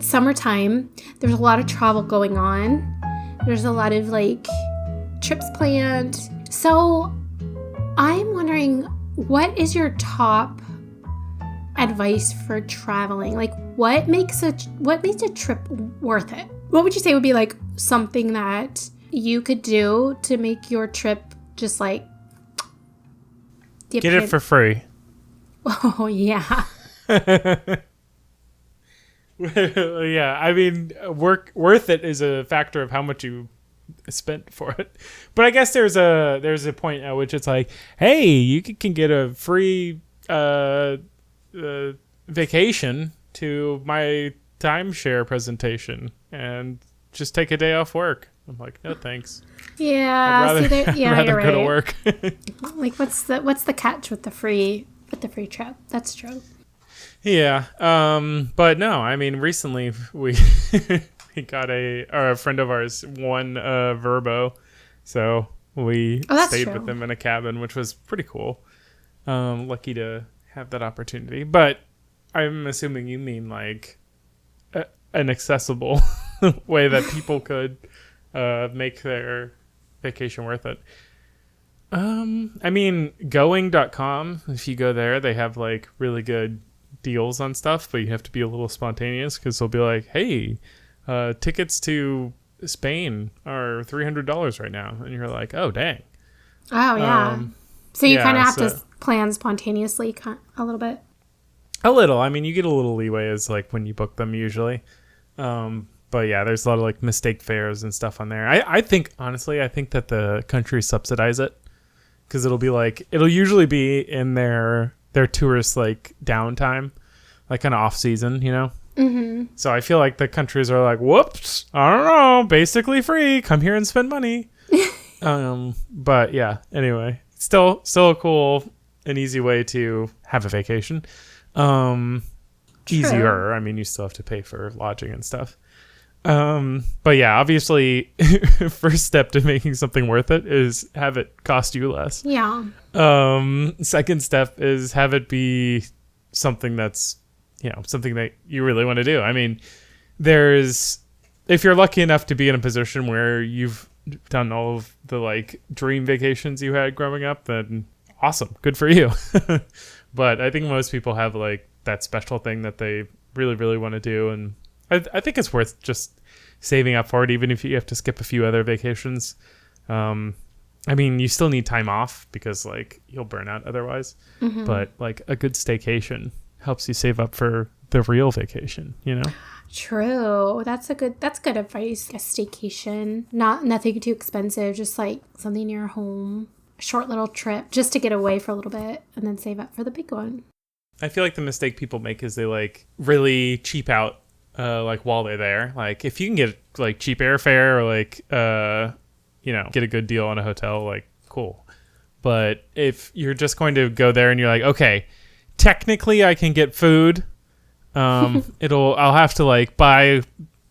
it's summertime. There's a lot of travel going on. There's a lot of like trips planned. So I'm wondering, what is your top advice for traveling? Like, what makes a trip worth it? What would you say would be like something that you could do to make your trip just like get it for free? Oh yeah. Yeah, I mean, worth it is a factor of how much you spent for it. But I guess there's a point at which it's like, hey, you can get a free vacation to my timeshare presentation and just take a day off work. I'm like, no thanks. Yeah, I'd rather go to work. Like, what's the catch with the free trip? That's true. Yeah, but no, I mean, recently we got a friend of ours won Verbo, so we stayed with them in a cabin, which was pretty cool. Lucky to have that opportunity, but I'm assuming you mean like an accessible way that people could make their vacation worth it. I mean, going.com, if you go there, they have like really good deals on stuff, but you have to be a little spontaneous because they'll be like, hey, tickets to Spain are $300 right now. And you're like, oh, dang. Oh, yeah. So you kind of have to plan spontaneously a little bit. A little. I mean, you get a little leeway as like when you book them usually. But yeah, there's a lot of like mistake fares and stuff on there. I think, honestly, that the countries subsidize it because it'll usually be in their tourist like downtime, like kind of off season, you know? Mm-hmm. So I feel like the countries are like, whoops, I don't know, basically free. Come here and spend money. But yeah, anyway, still a cool and easy way to have a vacation. Easier. I mean, you still have to pay for lodging and stuff. But yeah, obviously, first step to making something worth it is have it cost you less. Yeah. Second step is have it be something that's, something that you really want to do. I mean, if you're lucky enough to be in a position where you've done all of the like dream vacations you had growing up, then awesome. Good for you. But I think most people have like that special thing that they really, really want to do. And I think it's worth just saving up for it, even if you have to skip a few other vacations. I mean, you still need time off because like you'll burn out otherwise. Mm-hmm. But like a good staycation helps you save up for the real vacation, you know? True. That's good advice. A staycation, nothing too expensive, just like something near home, a short little trip just to get away for a little bit and then save up for the big one. I feel like the mistake people make is they like really cheap out like while they're there. Like if you can get like cheap airfare or like get a good deal on a hotel, like cool. But if you're just going to go there and you're like, okay, technically I can get food, I'll have to like buy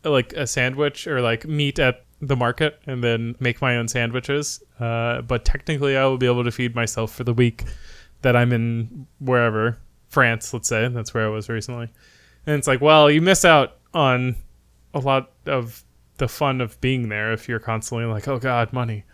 like a sandwich or like meat at the market and then make my own sandwiches, but technically I will be able to feed myself for the week that I'm in wherever, France, let's say. That's where I was recently. And it's like, well, you miss out on a lot of the fun of being there if you're constantly like, oh God, money.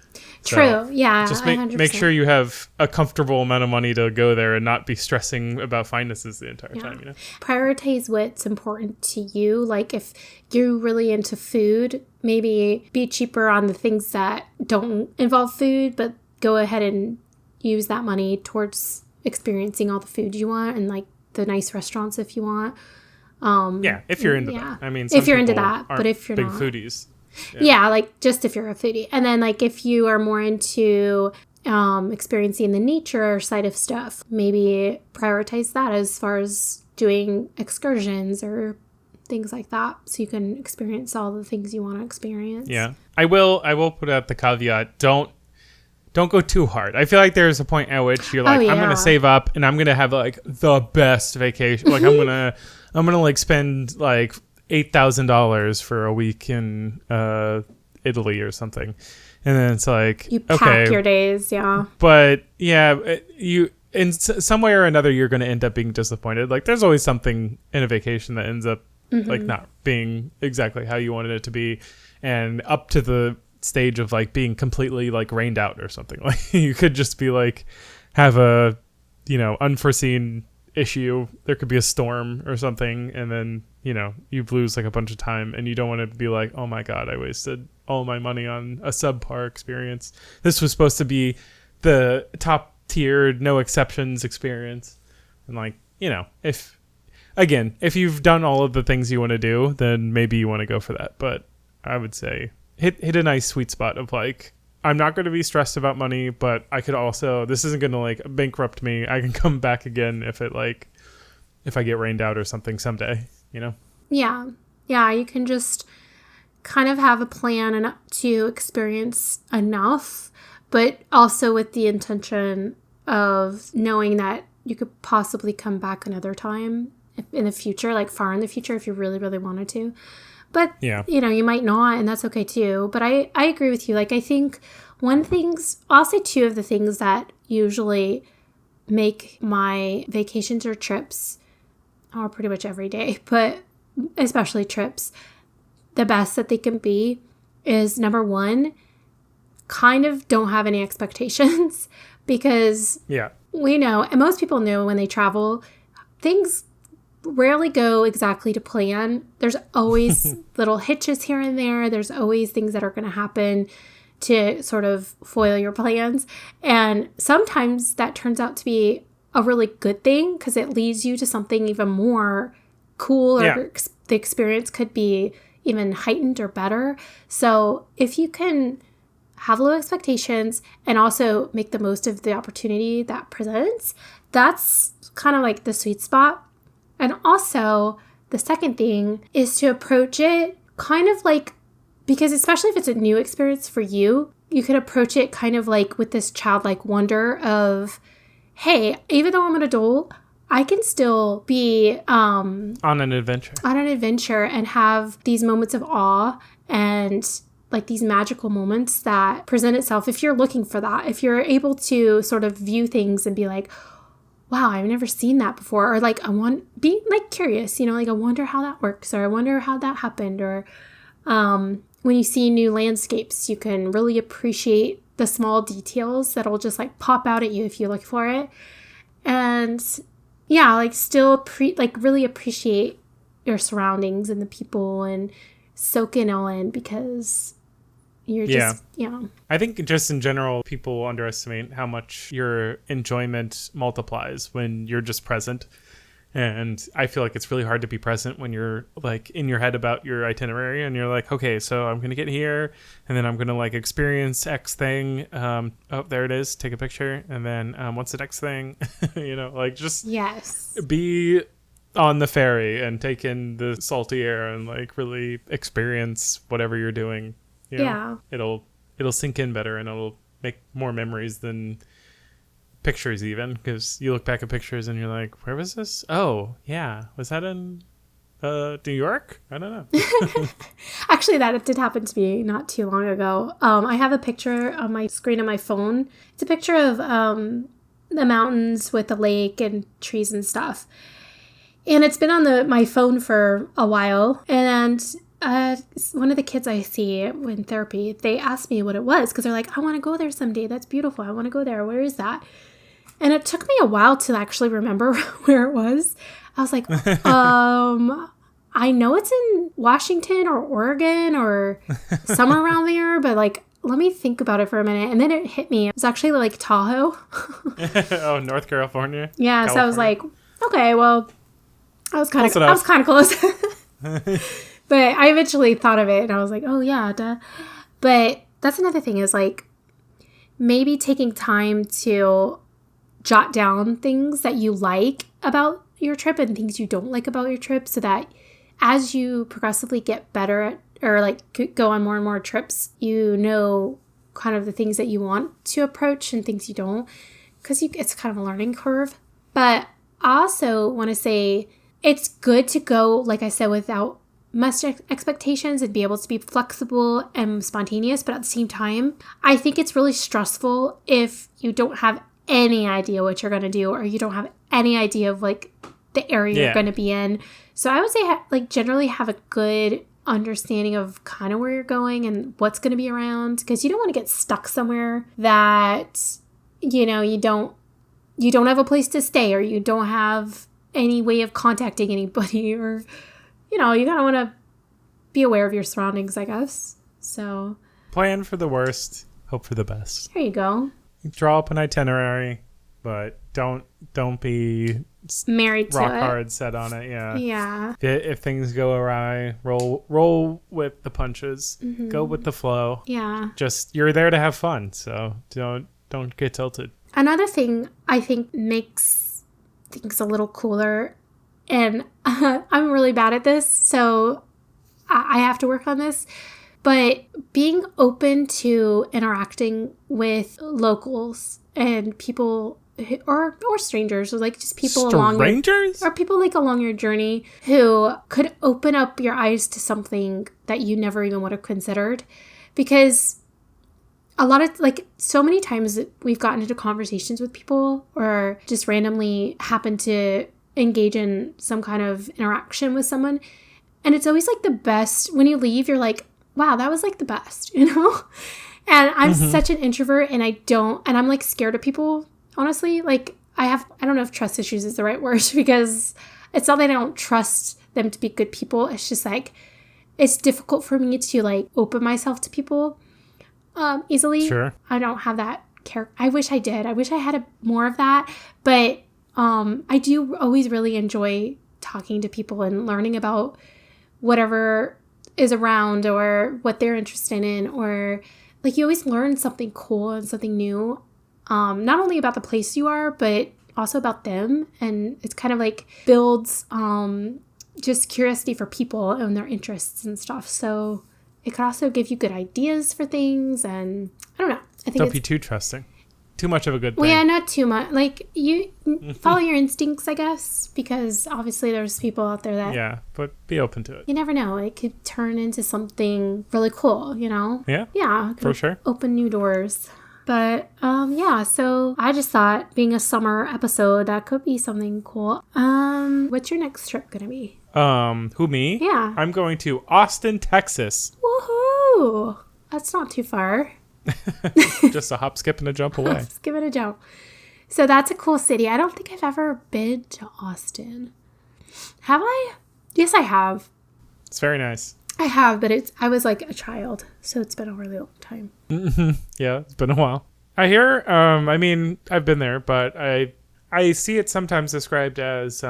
True. So yeah. Just make sure you have a comfortable amount of money to go there and not be stressing about finances the entire time, you know? Prioritize what's important to you. Like if you're really into food, maybe be cheaper on the things that don't involve food, but go ahead and use that money towards experiencing all the food you want and like the nice restaurants if you want. If you're into that. I mean, if you're into that, but if you're big not, foodies. Yeah, like just if you're a foodie. And then like if you are more into experiencing the nature side of stuff, maybe prioritize that as far as doing excursions or things like that, so you can experience all the things you want to experience. Yeah. I will put out the caveat, don't go too hard. I feel like there's a point at which you're like, I'm going to save up and I'm going to have like the best vacation. Like I'm going to like spend like $8,000 for a week in Italy or something. And then it's like, you pack your days. Yeah. But yeah, you, in some way or another, you're going to end up being disappointed. Like there's always something in a vacation that ends up like not being exactly how you wanted it to be, and up to the stage of like being completely like rained out or something. Like you could just be like have a, you know, unforeseen issue. There could be a storm or something, and then, you know, you lose like a bunch of time, and you don't want to be like, oh my god, I wasted all my money on a subpar experience. This was supposed to be the top tier, no exceptions experience. And like, you know, if you've done all of the things you want to do, then maybe you want to go for that. But I would say hit a nice sweet spot of like, I'm not going to be stressed about money, but I could also, this isn't going to like bankrupt me. I can come back again if I get rained out or something someday, you know? Yeah. Yeah. You can just kind of have a plan to experience enough, but also with the intention of knowing that you could possibly come back another time in the future, like far in the future, if you really, really wanted to. But, yeah, you know, you might not, and that's okay too. But I agree with you. Like, I think I'll say two of the things that usually make my vacations or trips, or pretty much every day, but especially trips, the best that they can be is, number one, kind of don't have any expectations, because we know, and most people know when they travel, things rarely go exactly to plan. There's always little hitches here and there. There's always things that are going to happen to sort of foil your plans. And sometimes that turns out to be a really good thing, because it leads you to something even more cool, or the experience could be even heightened or better. So if you can have low expectations and also make the most of the opportunity that presents, that's kind of like the sweet spot. And also, the second thing is to approach it kind of like, because especially if it's a new experience for you, you could approach it kind of like with this childlike wonder of, hey, even though I'm an adult, I can still be on an adventure and have these moments of awe and like these magical moments that present itself. If you're looking for that, if you're able to sort of view things and be like, wow, I've never seen that before. Or like, being like curious, you know, like I wonder how that works, or I wonder how that happened. Or when you see new landscapes, you can really appreciate the small details that'll just like pop out at you if you look for it. And yeah, like still really appreciate your surroundings and the people and soak it all in, because you're just, you know. I think just in general, people underestimate how much your enjoyment multiplies when you're just present. And I feel like it's really hard to be present when you're like in your head about your itinerary, and you're like, okay, so I'm going to get here, and then I'm going to like experience X thing. Oh, there it is. Take a picture. And then what's the next thing? You know, like just be on the ferry and take in the salty air and like really experience whatever you're doing. You know, it'll sink in better, and it'll make more memories than pictures, even, because you look back at pictures and you're like, where was this? Oh yeah, was that in New York? I don't know. Actually, that did happen to me not too long ago. I have a picture on my screen on my phone. It's a picture of the mountains with the lake and trees and stuff, and it's been on my phone for a while. And one of the kids I see in therapy, they asked me what it was, because they're like, I want to go there someday. That's beautiful. I want to go there. Where is that? And it took me a while to actually remember where it was. I was like, I know it's in Washington or Oregon or somewhere around there, but like, let me think about it for a minute. And then it hit me. It was actually like Tahoe. Oh, North California? Yeah. California. So I was like, okay, well, I was kind of close. But I eventually thought of it, and I was like, oh yeah, duh. But that's another thing, is like maybe taking time to jot down things that you like about your trip and things you don't like about your trip, so that as you progressively get better at, or like go on more and more trips, you know kind of the things that you want to approach and things you don't, because it's kind of a learning curve. But I also want to say it's good to go, like I said, without much expectations and be able to be flexible and spontaneous. But at the same time, I think it's really stressful if you don't have any idea what you're going to do, or you don't have any idea of like the area you're going to be in. So I would say like generally have a good understanding of kind of where you're going and what's going to be around, because you don't want to get stuck somewhere that, you know, you don't have a place to stay, or you don't have any way of contacting anybody, or, you know, you kind of want to be aware of your surroundings, I guess. So plan for the worst, hope for the best. There you go. Draw up an itinerary, but don't be married to rock it. hard set on it. Yeah. If things go awry, roll with the punches. Mm-hmm. Go with the flow. Yeah. Just, you're there to have fun, so don't get tilted. Another thing I think makes things a little cooler, and I'm really bad at this, so I have to work on this, but being open to interacting with locals and people or strangers, or like just people along your journey who could open up your eyes to something that you never even would have considered. Because a lot of, like, so many times we've gotten into conversations with people or just randomly happen to engage in some kind of interaction with someone, and it's always like the best. When you leave, you're like, wow, that was like the best, you know? And I'm such an introvert, and I'm like scared of people, honestly. Like, I don't know if trust issues is the right word, because it's not that I don't trust them to be good people. It's just like, it's difficult for me to like open myself to people easily. Sure. I don't have that character. I wish I did. I wish I had more of that. But I do always really enjoy talking to people and learning about whatever is around or what they're interested in, or like you always learn something cool and something new, not only about the place you are, but also about them. And it's kind of like builds just curiosity for people and their interests and stuff. So it could also give you good ideas for things. And I don't know. I think don't be too trusting. Too much of a good thing. Well, yeah, not too much. Like, you follow your instincts, I guess, because obviously there's people out there that... Yeah, but be open to it. You never know. It could turn into something really cool, you know? Yeah. Yeah. For sure. Open new doors. But, yeah, so I just thought, being a summer episode, that could be something cool. What's your next trip going to be? Who, me? Yeah. I'm going to Austin, Texas. Woohoo! That's not too far. Just a hop, skip, and a jump away. Just give it a jump. So that's a cool city. I don't think I've ever been to Austin. Have I? Yes, I have. It's very nice. I have, but I was like a child, so it's been a really long time. Mm-hmm. Yeah, it's been a while. I hear, I mean, I've been there, but I see it sometimes described as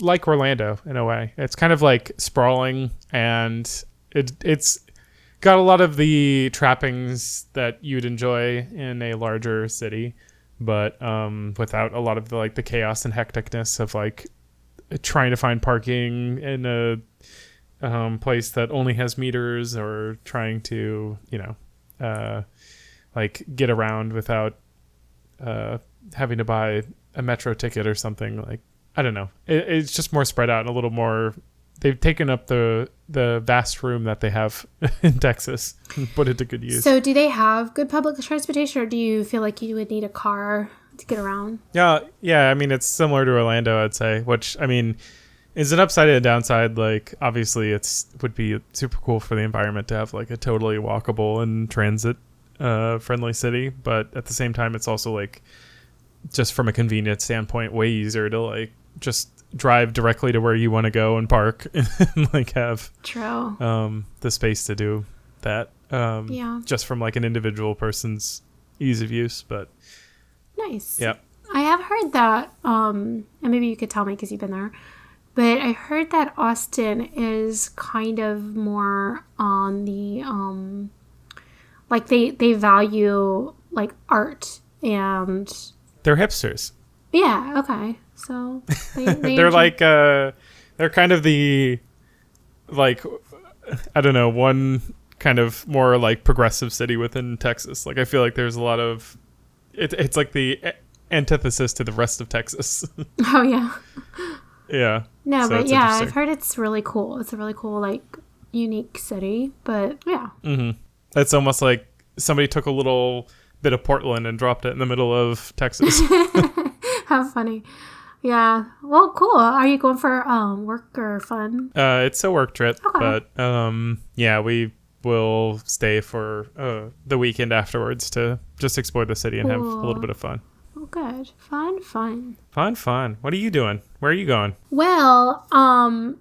like Orlando in a way. It's kind of like sprawling, and it's got a lot of the trappings that you'd enjoy in a larger city, but without a lot of the chaos and hecticness of like trying to find parking in a place that only has meters, or trying to get around without having to buy a metro ticket or something. Like, I don't know, it's just more spread out and a little more. They've taken up the vast room that they have in Texas and put it to good use. So do they have good public transportation, or do you feel like you would need a car to get around? Yeah. I mean, it's similar to Orlando, I'd say, which, I mean, is an upside and a downside. Like, obviously, would be super cool for the environment to have like a totally walkable and transit friendly city. But at the same time, it's also like, just from a convenience standpoint, way easier to like just drive directly to where you want to go and park and like have the space to do that. Just from like an individual person's ease of use. But nice. Yeah. I have heard that, and maybe you could tell me because you've been there, but I heard that Austin is kind of more on the like they value like art, and they're hipsters. Yeah. Okay. So they're like they're kind of the, like, I don't know, one kind of more like progressive city within Texas. Like, I feel like there's a lot of it's like the antithesis to the rest of Texas. Oh yeah. Yeah. No, so but yeah, I've heard it's really cool. It's a really cool, like, unique city. But yeah. Mm-hmm. It's almost like somebody took a little bit of Portland and dropped it in the middle of Texas. How funny. Yeah. Well, cool. Are you going for work or fun? It's a work trip, Okay. but yeah, we will stay for the weekend afterwards to just explore the city and have a little bit of fun. Oh, good. Fun. Fun. What are you doing? Where are you going? Well, I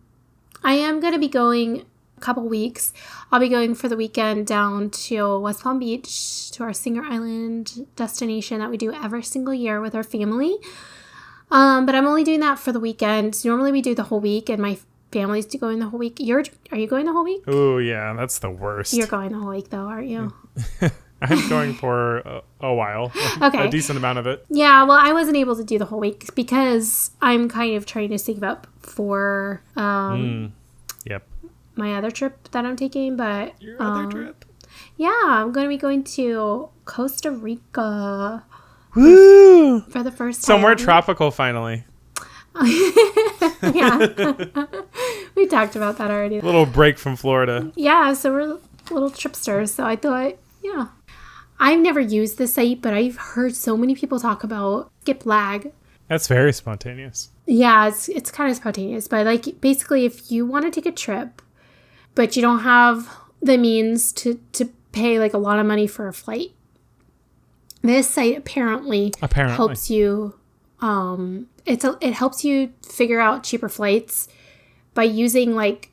am going to be going a couple weeks. I'll be going for the weekend down to West Palm Beach to our Singer Island destination that we do every single year with our family. But I'm only doing that for the weekend. Normally we do the whole week, and my family's going the whole week. Are you going the whole week? Oh, yeah, that's the worst. You're going the whole week, though, aren't you? I'm going for a while. Okay. A decent amount of it. Yeah, well, I wasn't able to do the whole week because I'm kind of trying to save up for Yep. my other trip that I'm taking. But Your other trip? Yeah, I'm going to be going to Costa Rica. Woo! For the first time. Somewhere tropical, finally. Yeah. We talked about that already. A little break from Florida. Yeah, so we're little tripsters. So I thought, yeah. I've never used this site, but I've heard so many people talk about Skip Lag. That's very spontaneous. Yeah, it's kind of spontaneous. But like basically if you want to take a trip, but you don't have the means to pay like a lot of money for a flight, this site apparently helps you. It helps you figure out cheaper flights by using like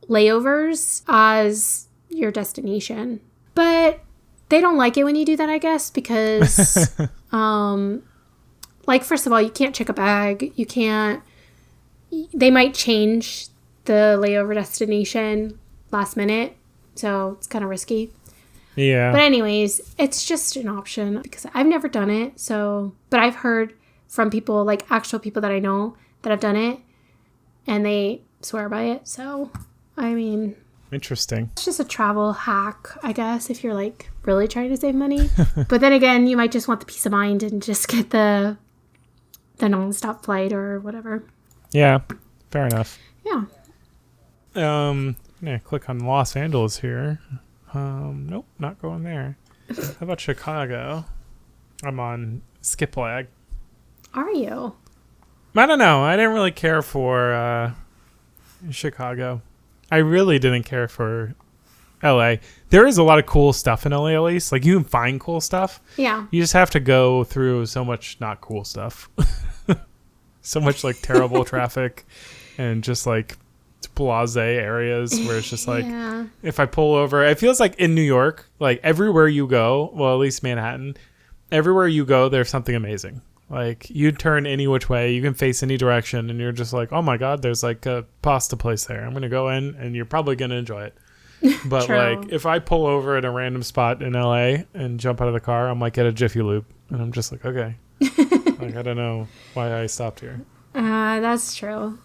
layovers as your destination. But they don't like it when you do that, I guess, because like first of all, you can't check a bag. You can't. They might change the layover destination last minute, so it's kind of risky. Yeah. But anyways, it's just an option because I've never done it. So, but I've heard from people, like actual people that I know that have done it, and they swear by it. So, I mean, interesting. It's just a travel hack, I guess, if you're like really trying to save money. But then again, you might just want the peace of mind and just get the nonstop flight or whatever. Yeah, fair enough. Yeah. I'm gonna click on Los Angeles here. Nope, not going there. How about Chicago? I'm on Skip Lag. Are you? I don't know. I didn't really care for Chicago. I really didn't care for LA. There is a lot of cool stuff in LA, at least. Like, you can find cool stuff. Yeah. You just have to go through so much not cool stuff. So much, like, terrible traffic and just, like, blase areas where it's just like, yeah. If I pull over, it feels like in New York, like, everywhere you go, well, at least Manhattan, everywhere you go, there's something amazing. Like, you turn any which way, you can face any direction, and you're just like, oh my God, there's like a pasta place there. I'm going to go in, and you're probably going to enjoy it. But like, if I pull over at a random spot in LA and jump out of the car, I'm like at a Jiffy Lube, and I'm just like, okay. Like, I don't know why I stopped here. That's true.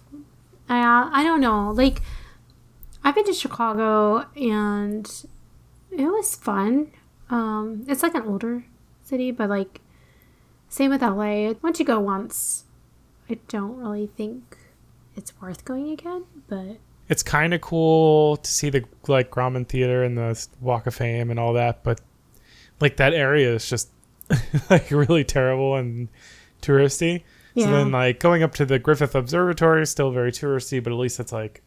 I don't know. Like, I've been to Chicago, and it was fun. It's like an older city, but like, same with LA. Once you go once, I don't really think it's worth going again, but it's kind of cool to see the like Grauman Theater and the Walk of Fame and all that, but like that area is just like really terrible and touristy. Yeah. So then like going up to the Griffith Observatory is still very touristy, but at least it's like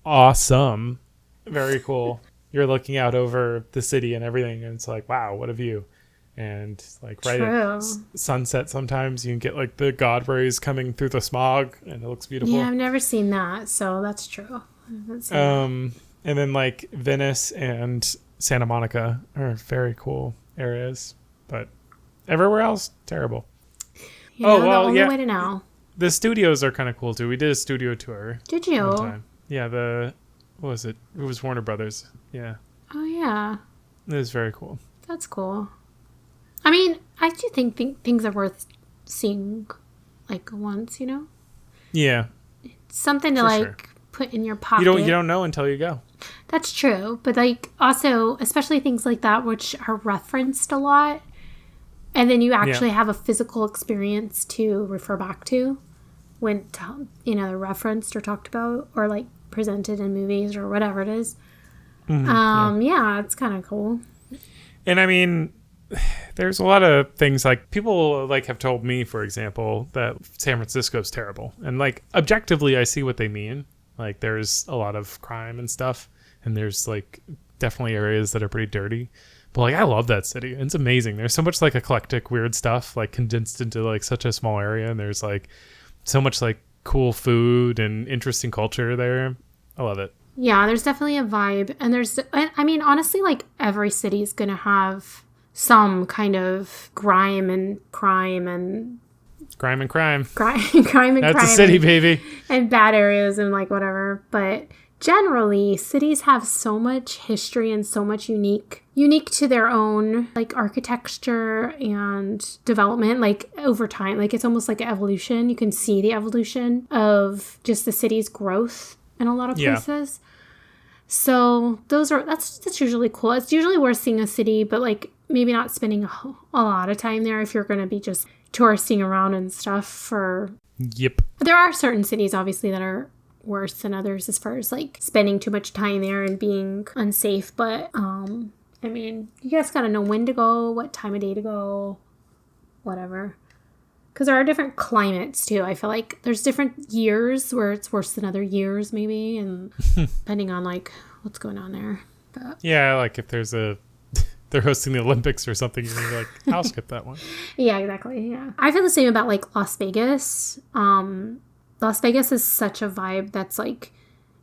awesome. Very cool. You're looking out over the city and everything, and it's like, wow, what a view. And like right at sunset, sometimes you can get like the God rays coming through the smog, and it looks beautiful. Yeah, I've never seen that, so that's true. And then like Venice and Santa Monica are very cool areas, but everywhere else, terrible. You know, the only way to know. The studios are kind of cool too. We did a studio tour. Did you? One time. Yeah, what was it? It was Warner Brothers. Yeah. Oh yeah. It was very cool. That's cool. I mean, I do think things are worth seeing, like, once, you know? Yeah. It's something to, put in your pocket. You don't know until you go. That's true. But, like, also, especially things like that, which are referenced a lot, and then you actually have a physical experience to refer back to when, they're referenced or talked about or, like, presented in movies or whatever it is. Mm-hmm, yeah, it's kind of cool. And, I mean, there's a lot of things like people like have told me, for example, that San Francisco's terrible. And like objectively, I see what they mean. Like there's a lot of crime and stuff. And there's like definitely areas that are pretty dirty. But like I love that city. It's amazing. There's so much like eclectic, weird stuff like condensed into like such a small area. And there's like so much like cool food and interesting culture there. I love it. Yeah, there's definitely a vibe. And I mean, honestly, like every city is going to have some kind of grime and crime. Crime and crime. Crime and crime. That's a city, baby. And bad areas and like whatever. But generally, cities have so much history and so much unique to their own like architecture and development, like over time. Like it's almost like an evolution. You can see the evolution of just the city's growth in a lot of places. So that's usually cool. It's usually worth seeing a city, but like maybe not spending a lot of time there if you're going to be just touristing around and stuff. Yep. There are certain cities obviously that are worse than others as far as like spending too much time there and being unsafe, but I mean, you guys gotta know when to go, what time of day to go, whatever, because there are different climates too. I feel like there's different years where it's worse than other years maybe, and depending on like what's going on there. But yeah, like if they're hosting the Olympics or something, you're like, I'll skip that one. Yeah, exactly. Yeah, I feel the same about like Las Vegas. Las Vegas is such a vibe that's like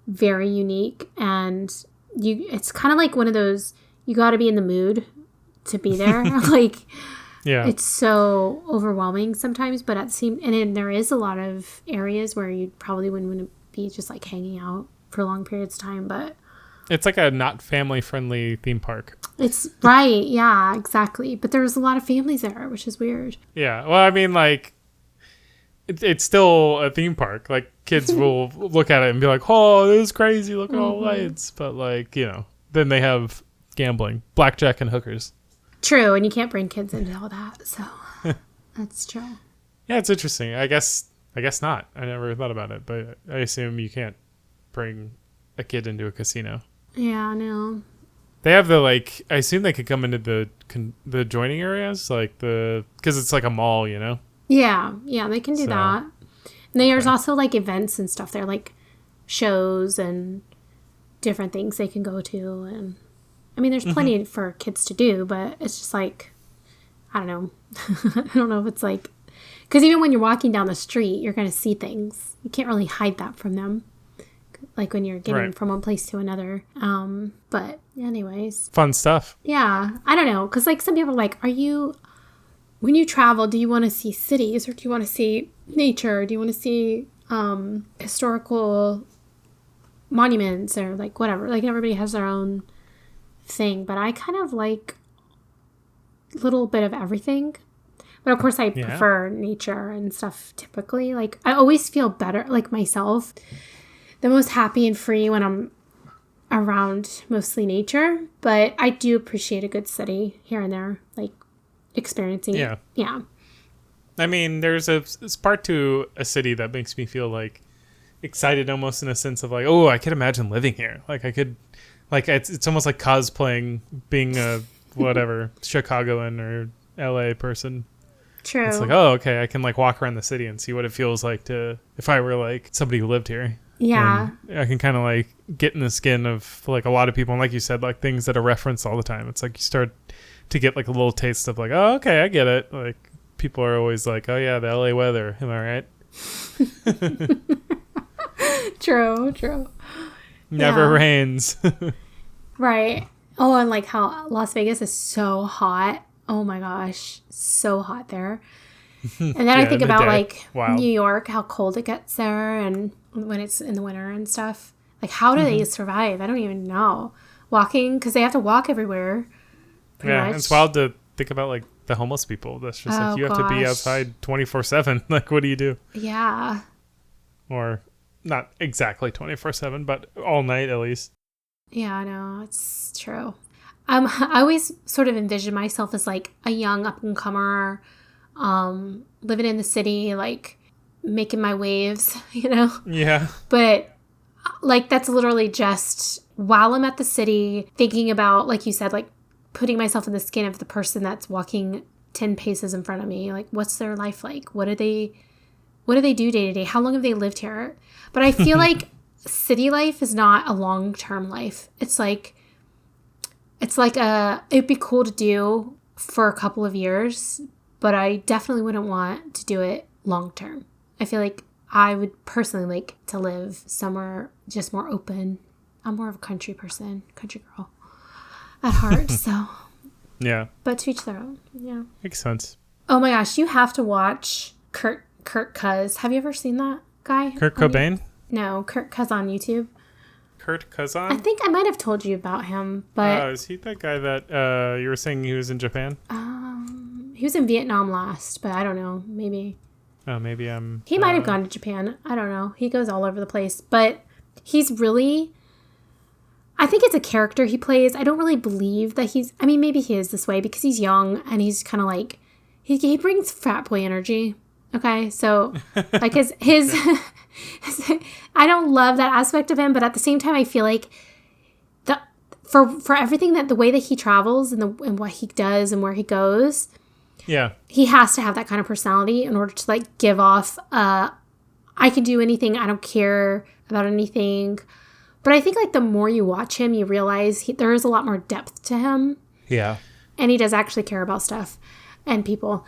very unique, and it's kind of like one of those, you got to be in the mood to be there. Like, yeah, it's so overwhelming sometimes, but and then there is a lot of areas where you probably wouldn't want to be just like hanging out for long periods of time, but it's like a not family friendly theme park. It's right. Yeah, exactly. But there's a lot of families there, which is weird. Yeah. Well, I mean, like, it's still a theme park. Like, kids will look at it and be like, oh, this is crazy. Look at all the lights. But, like, you know, then they have gambling, blackjack, and hookers. True. And you can't bring kids into all that. So that's true. Yeah, it's interesting. I guess not. I never thought about it. But I assume you can't bring a kid into a casino. Yeah, no. They have I assume they could come into the joining areas, like because it's like a mall, you know? Yeah, they can do that. And there's also like events and stuff there, like shows and different things they can go to. And I mean, there's plenty for kids to do, but it's just like, I don't know. I don't know if it's like, because even when you're walking down the street, you're going to see things. You can't really hide that from them. Like when you're getting from one place to another. But anyways. Fun stuff. Yeah. I don't know. Because like some people are like, when you travel, do you want to see cities or do you want to see nature? Do you want to see historical monuments or like whatever? Like everybody has their own thing. But I kind of like a little bit of everything. But of course I prefer nature and stuff typically. Like I always feel better, like myself, the most happy and free when I'm around mostly nature, but I do appreciate a good city here and there, like experiencing it. Yeah. I mean, there's a part to a city that makes me feel like excited almost in a sense of like, oh, I could imagine living here. Like I could, like it's almost like cosplaying being a whatever Chicagoan or LA person. True. It's like, oh, okay, I can like walk around the city and see what it feels like if I were like somebody who lived here. Yeah. And I can kind of like get in the skin of like a lot of people. And like you said, like things that are referenced all the time. It's like you start to get like a little taste of like, oh, okay, I get it. Like people are always like, oh yeah, the LA weather. Am I right? True. Never rains. Right. Oh, and like how Las Vegas is so hot. Oh my gosh. So hot there. And then I think about like New York, how cold it gets there and when it's in the winter and stuff. Like how do they survive? I don't even know. Walking, because they have to walk everywhere. Yeah, it's wild to think about like the homeless people. That's just like you have to be outside 24/7. Like what do you do? Yeah. Or not exactly 24/7, but all night at least. Yeah, I know. It's true. I always sort of envision myself as like a young up-and-comer, living in the city, like making my waves, you know? Yeah. But like that's literally just while I'm at the city thinking about, like you said, like putting myself in the skin of the person that's walking 10 paces in front of me. Like, what's their life like? What do they do day to day? How long have they lived here? But I feel like city life is not a long-term life. It's like it'd be cool to do for a couple of years, but I definitely wouldn't want to do it long-term. I feel like I would personally like to live somewhere just more open. I'm more of a country person, country girl at heart, so. Yeah. But to each their own, yeah. Makes sense. Oh my gosh, you have to watch Kurt Cuz. Have you ever seen that guy? Kurt Cobain? No, Kurt Cuz on YouTube. Kurt Kazan? I think I might have told you about him, but... is he that guy that you were saying he was in Japan? He was in Vietnam last, but I don't know. Maybe. Oh, maybe I'm... He might have gone to Japan. I don't know. He goes all over the place. But he's really... I think it's a character he plays. I don't really believe that he's... I mean, maybe he is this way because he's young and he's kind of like... He brings frat boy energy. Okay? So, like his I don't love that aspect of him, but at the same time, I feel like for everything the way that he travels and what he does and where he goes... Yeah. He has to have that kind of personality in order to like give off, I can do anything. I don't care about anything. But I think like the more you watch him, you realize there is a lot more depth to him. Yeah. And he does actually care about stuff and people.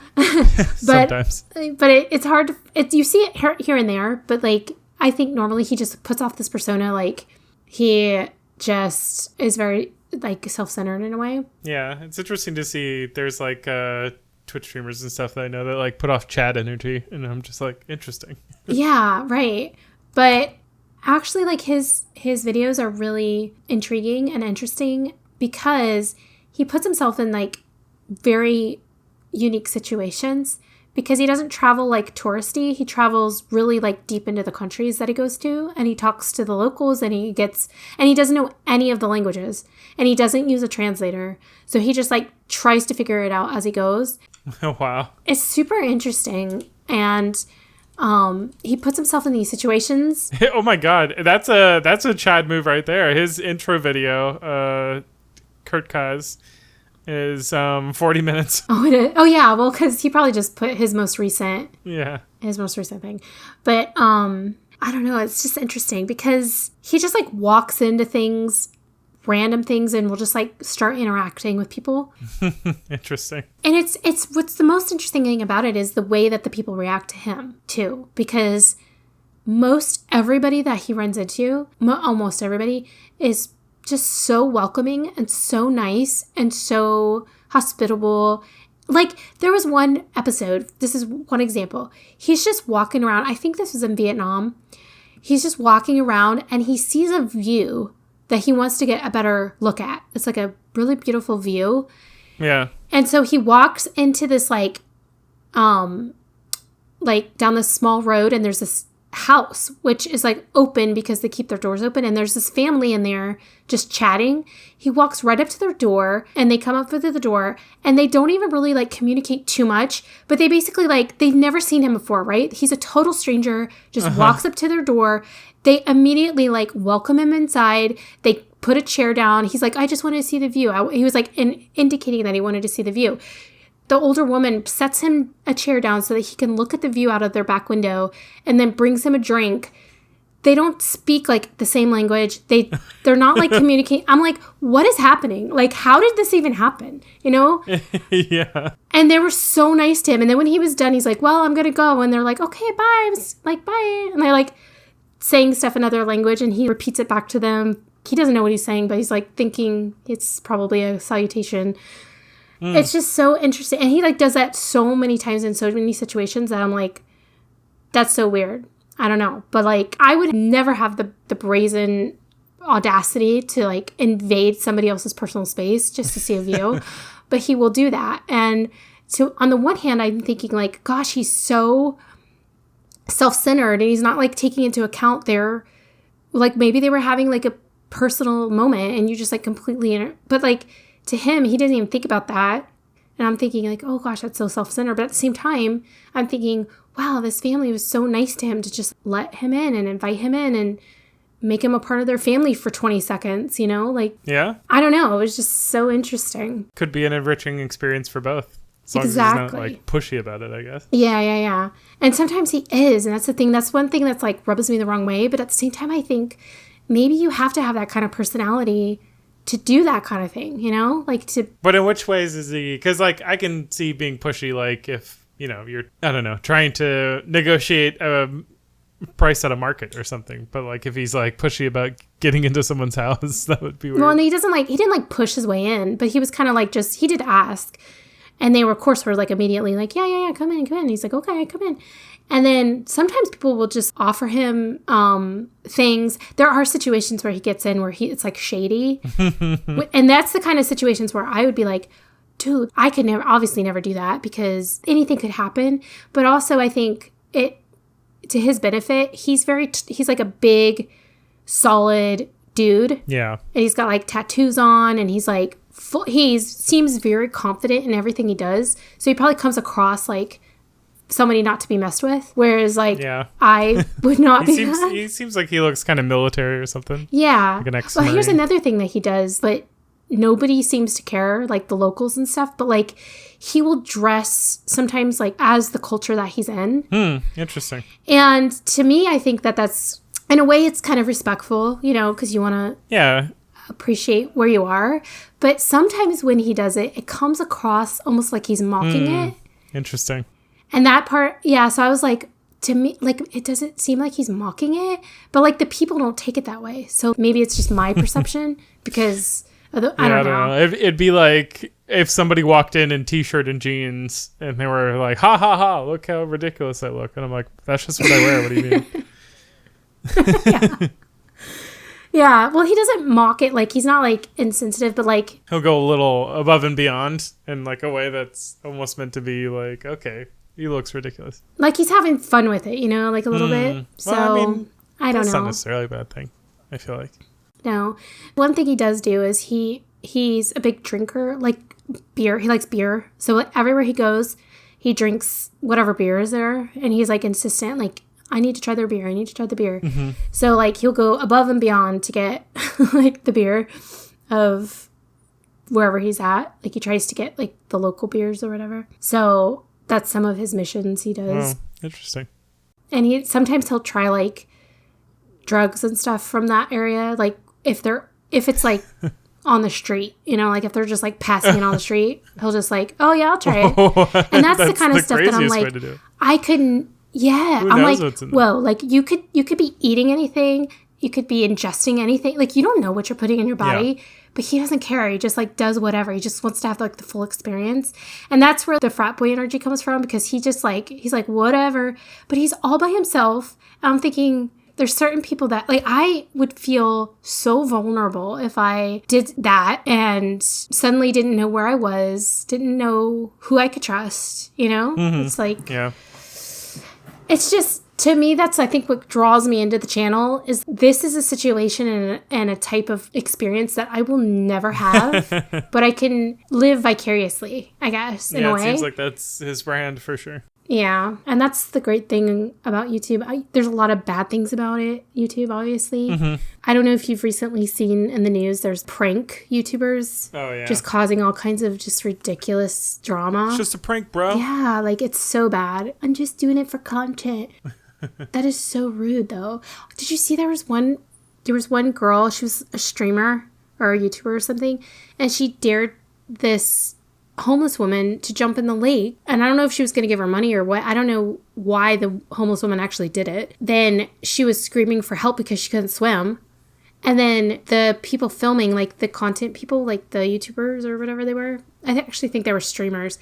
Sometimes. But it's hard. You see it here and there. But like, I think normally he just puts off this persona. Like he just is very like self-centered in a way. Yeah. It's interesting to see there's like, Twitch streamers and stuff that I know that like put off Chad energy, and I'm just like, interesting. Yeah, right. But actually like his videos are really intriguing and interesting because he puts himself in like very unique situations because he doesn't travel like touristy. He travels really like deep into the countries that he goes to, and he talks to the locals, and he doesn't know any of the languages, and he doesn't use a translator. So he just like tries to figure it out as he goes. Oh, wow. It's super interesting. And he puts himself in these situations. Oh my God. That's a Chad move right there. His intro video, Kurt Kaz, is 40 minutes. Oh, it is? Oh yeah. Well, because he probably just put his most recent thing. But I don't know. It's just interesting because he just like walks into things, random things, and will just like start interacting with people. Interesting. And it's what's the most interesting thing about it is the way that the people react to him too, because most everybody that he runs into, almost everybody, is just so welcoming and so nice and so hospitable. Like there was one episode, this is one example, he's just walking around, I think this was in Vietnam, he's just walking around and he sees a view that he wants to get a better look at. It's like a really beautiful view. Yeah. And so he walks into this like down this small road, and there's this house, which is like open because they keep their doors open. And there's this family in there just chatting. He walks right up to their door, and they come up to the door, and they don't even really like communicate too much, but they basically like, they've never seen him before, right? He's a total stranger, just walks up to their door. They immediately like welcome him inside. They put a chair down. He's like, I just wanted to see the view. He was like indicating that he wanted to see the view. The older woman sets him a chair down so that he can look at the view out of their back window, and then brings him a drink. They don't speak like the same language. They're not like communicating. I'm like, what is happening? Like, how did this even happen? You know? Yeah. And they were so nice to him. And then when he was done, he's like, well, I'm going to go. And they're like, okay, bye. I was like, bye. And they're like saying stuff in another language, and he repeats it back to them. He doesn't know what he's saying, but he's like thinking it's probably a salutation. It's just so interesting. And he like does that so many times in so many situations that I'm like, that's so weird. I don't know. But like, I would never have the brazen audacity to like invade somebody else's personal space just to see a view. But he will do that. And so on the one hand, I'm thinking like, gosh, he's so self-centered, and he's not like taking into account like maybe they were having like a personal moment, and you just like completely, but like to him, he doesn't even think about that. And I'm thinking like, oh gosh, that's so self-centered. But at the same time, I'm thinking, wow, this family was so nice to him to just let him in and invite him in and make him a part of their family for 20 seconds, you know? Like, yeah. I don't know. It was just so interesting. Could be an enriching experience for both. As long as he's not like pushy about it, I guess. Yeah. And sometimes he is. And that's the thing. That's one thing that's like rubs me the wrong way. But at the same time, I think maybe you have to have that kind of personality to do that kind of thing, you know? Like to. But in which ways is he? Because like I can see being pushy, like if, you know, you're, I don't know, trying to negotiate a price at a market or something. But like if he's like pushy about getting into someone's house, that would be weird. Well, and he didn't like push his way in, but he was kind of like he did ask. And they were, of course, like immediately like, yeah, come in. And he's like, okay, come in. And then sometimes people will just offer him things. There are situations where he gets in where it's like shady. And that's the kind of situations where I would be like, dude, I could obviously never do that because anything could happen. But also I think to his benefit, he's like a big, solid dude. Yeah. And he's got like tattoos on and he's like, he seems very confident in everything he does. So he probably comes across like somebody not to be messed with. Whereas like I would not be that. He seems like he looks kind of military or something. Yeah. Like an ex-Marine. Well, here's another thing that he does, but nobody seems to care, like the locals and stuff. But like he will dress sometimes like as the culture that he's in. Interesting. And to me, I think that's, in a way, it's kind of respectful, you know, because you want to appreciate where you are. But sometimes when he does it, it comes across almost like he's mocking it. Interesting. And that part, so I was like, to me, like, it doesn't seem like he's mocking it, but like the people don't take it that way. So maybe it's just my perception because I don't know. It'd be like if somebody walked in t-shirt and jeans and they were like, ha ha ha, look how ridiculous I look. And I'm like, that's just what I wear. What do you mean? Yeah, well, he doesn't mock it. Like, he's not, like, insensitive, but, like... He'll go a little above and beyond in, like, a way that's almost meant to be, like, okay, he looks ridiculous. Like, he's having fun with it, you know, like, a little bit. So, well, I mean, I don't know. That's not necessarily a bad thing, I feel like. No. One thing he does do is he's a big drinker, like, beer. He likes beer. So, like, everywhere he goes, he drinks whatever beer is there. And he's, like, insistent, like... I need to try their beer. Mm-hmm. So, like, he'll go above and beyond to get, like, the beer of wherever he's at. Like, he tries to get, like, the local beers or whatever. So, that's some of his missions he does. Oh, interesting. And sometimes he'll try, like, drugs and stuff from that area. Like, if it's, like, on the street, you know, like, if they're just, like, passing it on the street, he'll just, like, oh, yeah, I'll try it. And that's the kind of stuff that I'm like, I couldn't. Yeah, I'm like, whoa, like you could be eating anything, you could be ingesting anything, like you don't know what you're putting in your body, but he doesn't care. He just like does whatever. He just wants to have like the full experience, and that's where the frat boy energy comes from because he's like whatever, but he's all by himself. And I'm thinking there's certain people that like I would feel so vulnerable if I did that and suddenly didn't know where I was, didn't know who I could trust. You know, It's like It's just, to me, that's, I think, what draws me into the channel is this is a situation and a type of experience that I will never have, but I can live vicariously, I guess, in a way. Yeah, it seems like that's his brand for sure. Yeah, and that's the great thing about YouTube. There's a lot of bad things about it, YouTube, obviously. Mm-hmm. I don't know if you've recently seen in the news, there's prank YouTubers just causing all kinds of just ridiculous drama. It's just a prank, bro. Yeah, like it's so bad. I'm just doing it for content. That is so rude, though. Did you see there was one girl, she was a streamer or a YouTuber or something, and she dared this homeless woman to jump in the lake, and I don't know if she was going to give her money or what. I don't know why the homeless woman actually did it. Then she was screaming for help because she couldn't swim, and then the people filming, like the content people, like the YouTubers or whatever they were, I actually think they were streamers,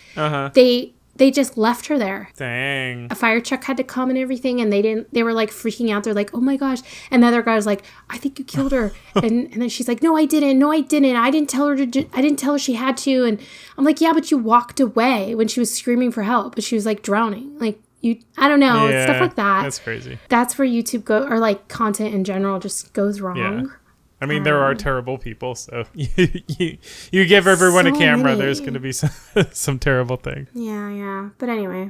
they just left her there. Dang. A fire truck had to come and everything, and they were like freaking out. They're like, oh my gosh. And the other guy was like, I think you killed her. and then she's like, no, I didn't. I didn't tell her she had to. And I'm like, yeah, but you walked away when she was screaming for help, but she was like drowning. Like I don't know. Yeah, stuff like that. That's crazy. That's where YouTube or like content in general just goes wrong. Yeah. I mean, there are terrible people, so you give everyone a camera, there's going to be some terrible thing. Yeah. But anyway,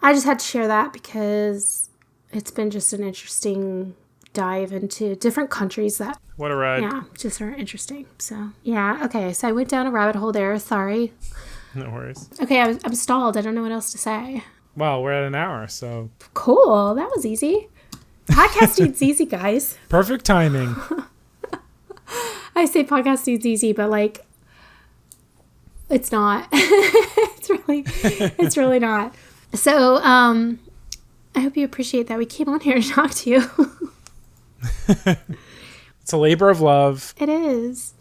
I just had to share that because it's been just an interesting dive into different countries that... What a ride. Yeah, just are interesting. So, yeah. Okay, so I went down a rabbit hole there. Sorry. No worries. Okay, I'm stalled. I don't know what else to say. Well, we're at an hour, so... Cool. That was easy. Podcasting's easy, guys. Perfect timing. I say podcasting's easy, but like, it's not. It's really not. So, I hope you appreciate that we came on here to talk to you. It's a labor of love. It is.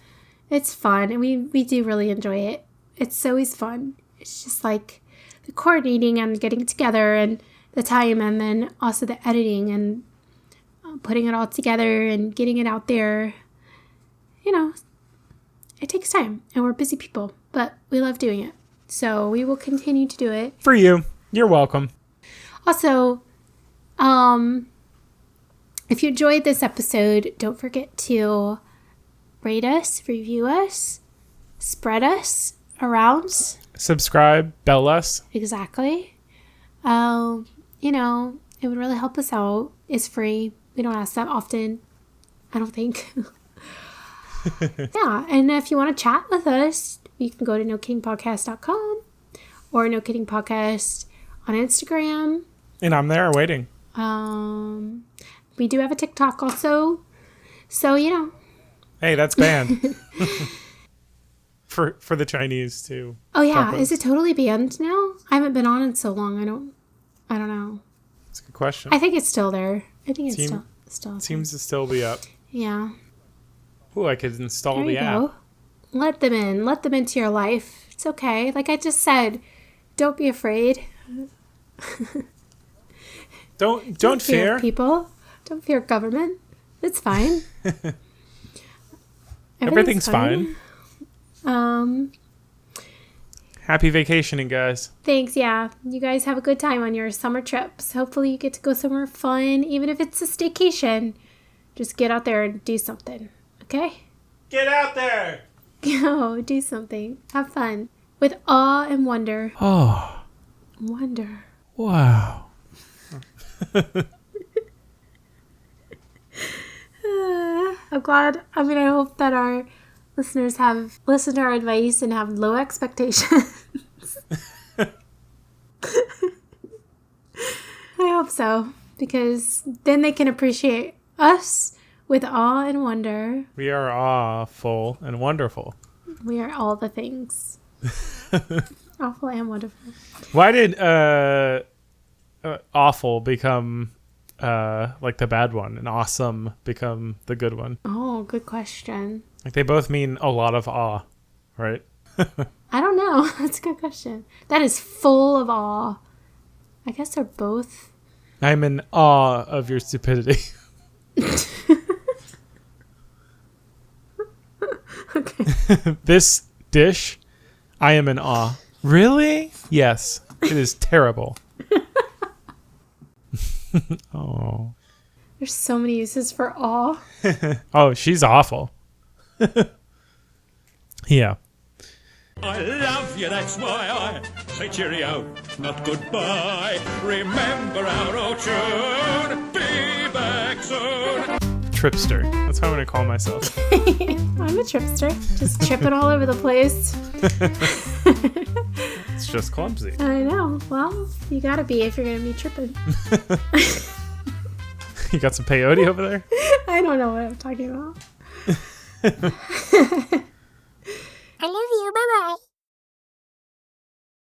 It's fun, and we do really enjoy it. It's always fun. It's just like the coordinating and getting together and the time, and then also the editing and putting it all together and getting it out there. You know, it takes time, and we're busy people, but we love doing it. So we will continue to do it. For you. You're welcome. Also, if you enjoyed this episode, don't forget to rate us, review us, spread us around. Subscribe, bell us. Exactly. You know, it would really help us out. It's free. We don't ask that often, I don't think. Yeah, and if you want to chat with us, you can go to nokiddingpodcast.com or No Kidding Podcast on Instagram. And I'm there waiting. We do have a TikTok also. So, you know. Hey, that's banned. For the Chinese too. Oh yeah, is it totally banned now? I haven't been on in so long. I don't know. That's a good question. I think it's still there. I think it's still it seems to still be up. Yeah. Ooh, I could install there the you app. Go. Let them in. Let them into your life. It's okay. Like I just said, don't be afraid. Don't fear people. Don't fear government. It's fine. Everything's fine. Happy vacationing, guys. Thanks. Yeah. You guys have a good time on your summer trips. Hopefully you get to go somewhere fun, even if it's a staycation. Just get out there and do something. Okay? Get out there. Go do something. Have fun. With awe and wonder. Oh. Wonder. Wow. I'm glad. I mean, I hope that our listeners have listened to our advice and have low expectations. I hope so, because then they can appreciate us with awe and wonder. We are awful and wonderful. We are all the things. Awful and wonderful. Why did awful become like the bad one and awesome become the good one? Oh, good question. Like they both mean a lot of awe, right? I don't know. That's a good question. That is full of awe. I guess they're both. I'm in awe of your stupidity. Okay. This dish, I am in awe. Really? Yes. It is terrible. Oh. There's so many uses for awe. Oh, she's awful. Yeah. I love you, that's why I say cheerio, not goodbye. Remember our old tune, be back soon. Tripster. That's how I'm going to call myself. I'm a tripster. Just tripping all over the place. It's just clumsy. I know. Well, you gotta be if you're gonna be tripping. You got some peyote over there? I don't know what I'm talking about.